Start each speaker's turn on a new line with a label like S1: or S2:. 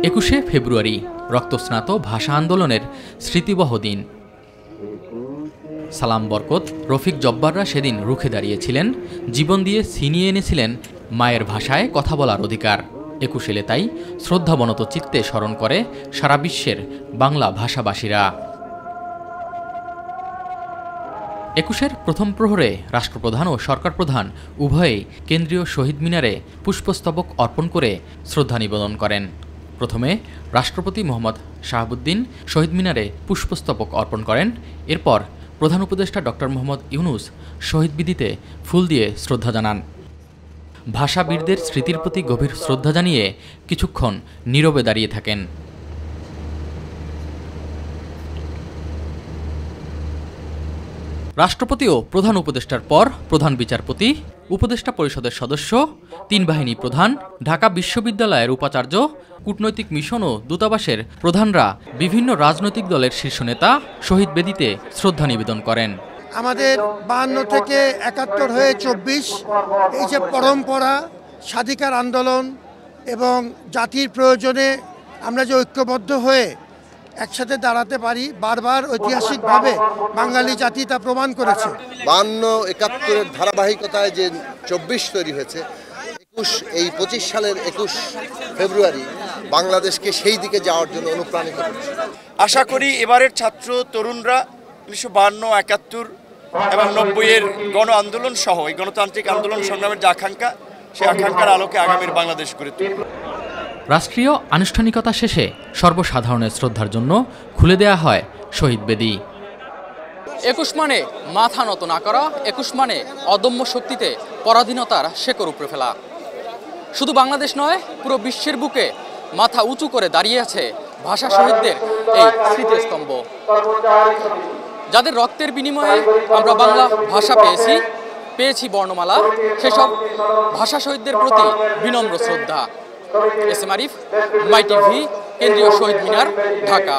S1: 21শে ফেব্রুয়ারি রক্তস্নাত ভাষা আন্দোলনের স্মৃতিবহ দিন। সালাম বরকত, রফিক জব্বাররা সেদিন রুখে দাঁড়িয়েছিলেন, জীবন দিয়ে ছিনিয়ে এনেছিলেন মায়ের ভাষায় কথা বলার অধিকার। 21 এলে তাই শ্রদ্ধাবনত চিত্তে স্মরণ করে সারা বিশ্বের বাংলা ভাষাভাষীরা। 21-এর প্রথম প্রহরে রাষ্ট্রপ্রধান ও সরকার প্রধান উভয়েই কেন্দ্রীয় শহীদ মিনারে পুষ্পস্তবক অর্পণ করে শ্রদ্ধা নিবেদন করেন। প্রথমে রাষ্ট্রপতি মোহাম্মদ শাহাবুদ্দিন শহীদ মিনারে পুষ্পস্তবক অর্পণ করেন। এরপর প্রধান উপদেষ্টা ডক্টর মোহাম্মদ ইউনূস শহীদ বেদিতে ফুল দিয়ে শ্রদ্ধা জানান। ভাষাবীরদের স্মৃতির প্রতি গভীর শ্রদ্ধা জানিয়ে কিছুক্ষণ নীরবে দাঁড়িয়ে থাকেন। রাষ্ট্রপতি ও প্রধান উপদেষ্টার পর প্রধান বিচারপতি, উপদেষ্টা পরিষদের সদস্য, 3 বাহিনী প্রধান, ঢাকা বিশ্ববিদ্যালয়ের উপাচার্য, কূটনৈতিক মিশন ও দূতাবাসের প্রধানরা, বিভিন্ন রাজনৈতিক দলের শীর্ষ নেতা শহীদ বেদিতে শ্রদ্ধা নিবেদন করেন।
S2: আমাদের 52 থেকে 71 হয়ে 24 এই যে পরম্পরা, স্বাধিকার আন্দোলন এবং জাতির প্রয়োজনে আমরা যে ঐক্যবদ্ধ হয়ে একসাথে দাঁড়াতে পারি, বারবার ঐতিহাসিকভাবে বাঙালি জাতি তা প্রমাণ করেছে।
S3: 52-71-এর ধারাবাহিকতায় যে 24 তৈরি হয়েছে, 25 সালের 21 ফেব্রুয়ারি বাংলাদেশকে সেই দিকে যাওয়ার জন্য অনুপ্রাণিত করেছে।
S4: আশা করি এবারের ছাত্র তরুণরা 1952, 71 এবং 90-এর গণ আন্দোলন সহ এই গণতান্ত্রিক আন্দোলন সংগ্রামের যে আকাঙ্ক্ষা, সেই আকাঙ্ক্ষার আলোকে আগামীর বাংলাদেশ গড়ে তুলবে।
S1: রাষ্ট্রীয় আনুষ্ঠানিকতা শেষে সর্বসাধারণের শ্রদ্ধার জন্য খুলে দেয়া হয় শহীদ বেদি।
S5: 21 মানে মাথা নত না করা, 21 মানে অদম্য শক্তিতে পরাধীনতার শেকড় উপড়ে ফেলা। শুধু বাংলাদেশ নয়, পুরো বিশ্বের বুকে মাথা উঁচু করে দাঁড়িয়ে আছে ভাষা শহীদদের এই স্মৃতিস্তম্ভ, যাদের রক্তের বিনিময়ে আমরা বাংলা ভাষা পেয়েছি বর্ণমালা। সেসব ভাষা শহীদদের প্রতি বিনম্র শ্রদ্ধা। এস এম আরিফ, মাই টিভি, কেন্দ্রীয় শহীদ মিনার, ঢাকা।